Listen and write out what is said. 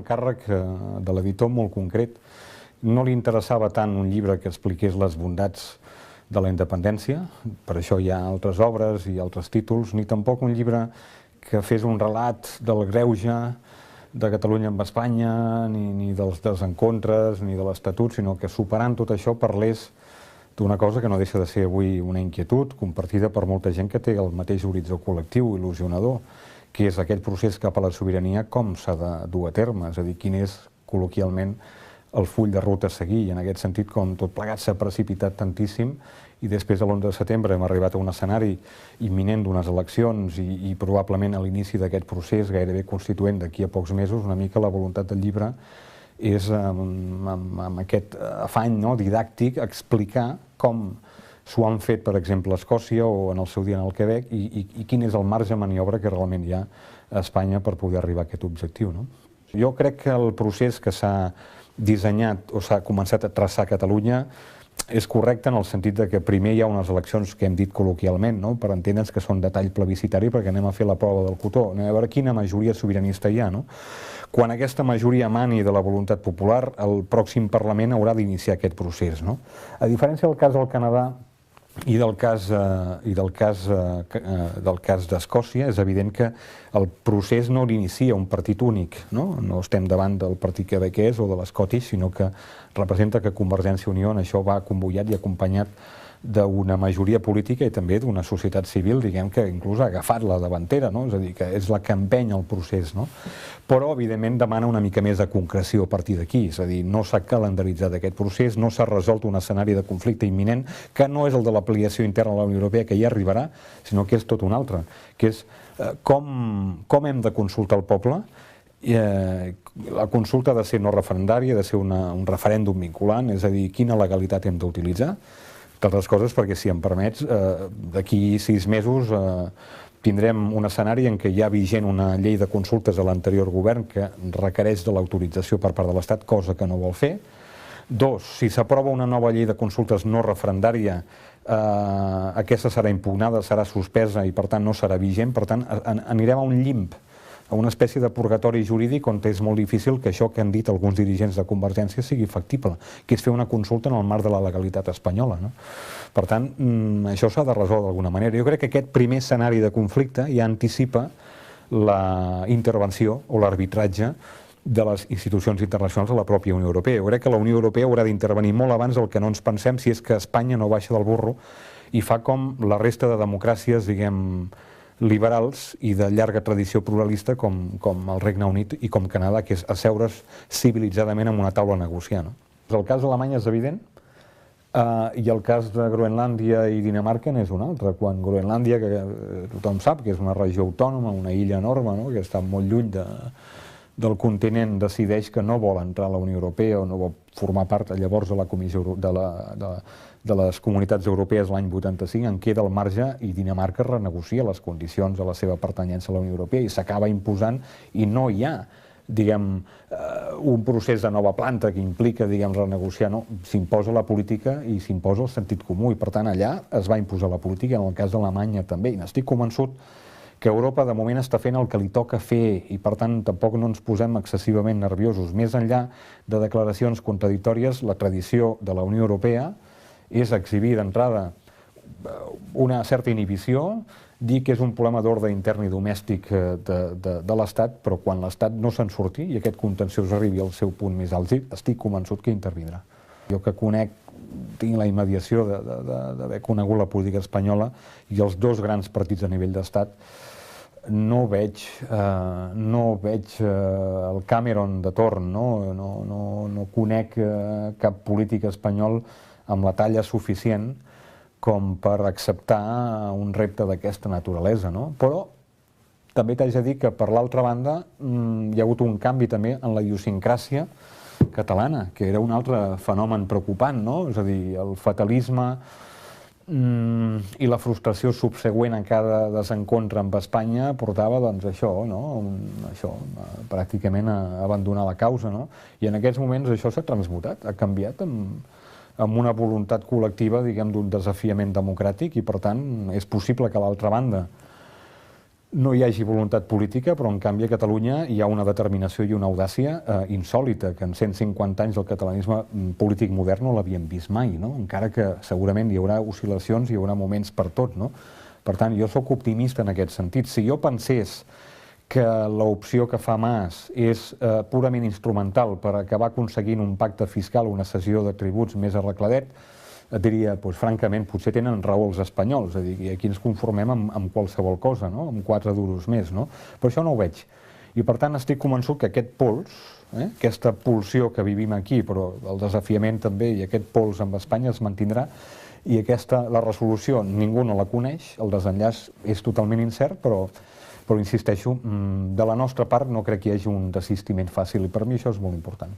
encàrrec de l'editor molt concret. No li interessava tant un llibre que expliqués les bondats de la independència, per això hi ha altres obres i altres títols, ni tampoc un llibre que fes un relat del greuge de Catalunya amb Espanya, ni dels desencontres, ni de l'Estatut, sinó que superant tot això parlés d'una cosa que no deixa de ser avui una inquietud compartida per molta gent que té el mateix horitzó col·lectiu, il·lusionador, que és aquest procés cap a la sobirania, com s'ha de dur a terme, és a dir, quin és col·loquialment el full de ruta a seguir, i en aquest sentit, com tot plegat s'ha precipitat tantíssim, i després de l'11 de setembre hem arribat a un escenari imminent d'unes eleccions i probablement a l'inici d'aquest procés gairebé constituent d'aquí a pocs mesos, una mica la voluntat del llibre és amb aquest afany didàctic explicar com s'ho han fet, per exemple, a Escòcia o en el seu dia en el Quebec i quin és el marge de maniobra que realment hi ha a Espanya per poder arribar a aquest objectiu. Jo crec que el procés que s'ha dissenyat o s'ha començat a traçar a Catalunya és correcte en el sentit que primer hi ha unes eleccions que hem dit col·loquialment, per entendre'ns que són de tall plebiscitari perquè anem a fer la prova del cotó, anem a veure quina majoria sobiranista hi ha. Quan aquesta majoria emani de la voluntat popular, el pròxim Parlament haurà d'iniciar aquest procés. A diferència del cas del Canadà i del cas d'Escòcia, és evident que el procés no l'inicia un partit únic. No estem davant del partit quebequès o de l'Scottish, sinó que representa que Convergència i Unió en això va convoiat i acompanyat d'una majoria política i també d'una societat civil, diguem que inclús ha agafat la davantera, és a dir, que és la que empeny el procés. Però, evidentment, demana una mica més de concreció a partir d'aquí, és a dir, no s'ha calendaritzat aquest procés, no s'ha resolt un escenari de conflicte imminent, que no és el de l'ampliació interna a la Unió Europea, que ja arribarà, sinó que és tot un altre, que és com hem de consultar el poble. La consulta ha de ser no referendària, ha de ser un referèndum vinculant, és a dir, quina legalitat hem d'utilitzar, d'altres coses, perquè, si em permets, d'aquí 6 mesos tindrem un escenari en què hi ha vigent una llei de consultes de l'anterior govern que requereix de l'autorització per part de l'Estat, cosa que no vol fer. 2, si s'aprova una nova llei de consultes no referendària, aquesta serà impugnada, serà suspesa i, per tant, no serà vigent. Per tant, anirem a un limb, a una espècie de purgatori jurídic on és molt difícil que això que han dit alguns dirigents de Convergència sigui factible, que és fer una consulta en el marc de la legalitat espanyola. Per tant, això s'ha de resoldre d'alguna manera. Jo crec que aquest primer escenari de conflicte ja anticipa la intervenció o l'arbitratge de les institucions internacionals a la pròpia Unió Europea. Jo crec que la Unió Europea haurà d'intervenir molt abans del que no ens pensem si és que Espanya no baixa del burro i fa com la resta de democràcies, diguem, liberals i de llarga tradició pluralista com el Regne Unit i com Canadà, que és asseure's civilitzadament en una taula a negociar. El cas d'Alemanya és evident i el cas de Groenlàndia i Dinamarca n'és un altre. Quan Groenlàndia, que tothom sap que és una regió autònoma, una illa enorme, que està molt lluny del continent, decideix que no vol entrar a la Unió Europea o no vol formar part llavors de la Comissió de les Comunitats Europees l'any 85, en queda al marge i Dinamarca renegocia les condicions de la seva pertanyença a la Unió Europea i s'acaba imposant i no hi ha, diguem, un procés de nova planta que implica, diguem, renegociar, no, s'imposa la política i s'imposa el sentit comú i, per tant, allà es va imposar la política, en el cas d'Alemanya també, i n'estic convençut que Europa de moment està fent el que li toca fer i, per tant, tampoc no ens posem excessivament nerviosos. Més enllà de declaracions contradictòries, la tradició de la Unió Europea és exhibir d'entrada una certa inhibició, dir que és un problema d'ordre intern i domèstic de l'Estat, però quan l'Estat no se'n surti i aquest contenciós arribi al seu punt més àlgid, estic convençut que intervindrà. Jo que tinc la immediació d'haver conegut la política espanyola i els dos grans partits a nivell d'Estat, no veig el Cameron de torn, no conec cap polític espanyol amb la talla suficient com per acceptar un repte d'aquesta naturalesa. Però també t'haig de dir que, per l'altra banda, hi ha hagut un canvi també en la idiosincràsia catalana, que era un altre fenomen preocupant, és a dir, el fatalisme i la frustració subsegüent a cada desencontre amb Espanya portava, doncs, això, pràcticament a abandonar la causa, i en aquests moments això s'ha transmutat, ha canviat amb una voluntat col·lectiva, diguem, d'un desafiament democràtic i, per tant, és possible que a l'altra banda no hi hagi voluntat política, però en canvi a Catalunya hi ha una determinació i una audàcia insòlita, que en 150 anys el catalanisme polític modern no l'havíem vist mai, no? Encara que segurament hi haurà oscil·lacions, hi haurà moments per tot, no? Per tant, jo sóc optimista en aquest sentit. Si jo pensés que l'opció que fa Mas és purament instrumental per acabar aconseguint un pacte fiscal, una cessió de tributs més arregladet, et diria, francament, potser tenen raó els espanyols, és a dir, aquí ens conformem amb qualsevol cosa, amb 4 duros més, però això no ho veig. I per tant estic convençut que aquest pols, aquesta pulsió que vivim aquí, però el desafiament també, i aquest pols amb Espanya es mantindrà, i la resolució ningú no la coneix, el desenllaç és totalment incert, però insisteixo, de la nostra part no crec que hi hagi un desistiment fàcil, i per mi això és molt important.